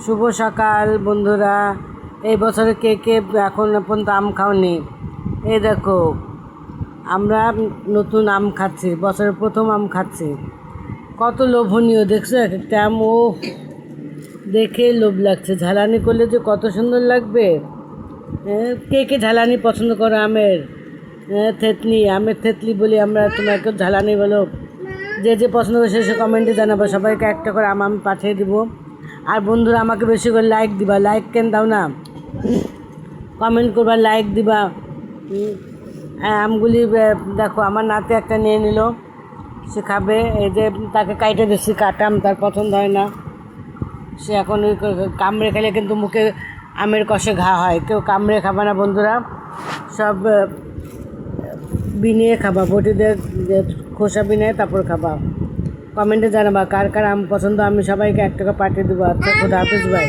শুভ সকাল বন্ধুরা। এই বছরে কে কে এখন পর্যন্ত আম খাওনি? এই দেখো, আমরা নতুন আম খাচ্ছি, বছরের প্রথম আম খাচ্ছি। কত লোভনীয় দেখছো, এক একটা আম, ও দেখে লোভ লাগছে। ঝালানি করলে যে কত সুন্দর লাগবে। কে কে ঝালানি পছন্দ করো আমের? থেতলি, আমের থেতলি বলি আমরা, তোমরা কেউ ঝালানি বলো। যে যে পছন্দ করে সে কমেন্টে জানাবো, সবাইকে একটা করে আম আমি পাঠিয়ে দিব। আর বন্ধুরা আমাকে বেশি করে লাইক দিবা, লাইক কেন দাও না, কমেন্ট করবা, লাইক দিবা। আমগুলি দেখো, আমার নাতে একটা নিয়ে নিল, সে খাবে। এই যে তাকে কাইটে দিচ্ছি, কাটাম, তার পছন্দ হয় না। সে এখন ওই কামড়ে খেলে কিন্তু মুখে আমের কষে ঘা হয়। কেউ কামড়ে খাবা না বন্ধুরা, সব বিনিয়ে খাবা, বটিদের খোসা বিনিয়ে তারপর খাবা। কমেন্টে জানাবা কার কার আম পছন্দ, আমি সবাইকে একটা করে পাঠিয়ে দেবো। আচ্ছা, খোদা হাফিজ ভাই।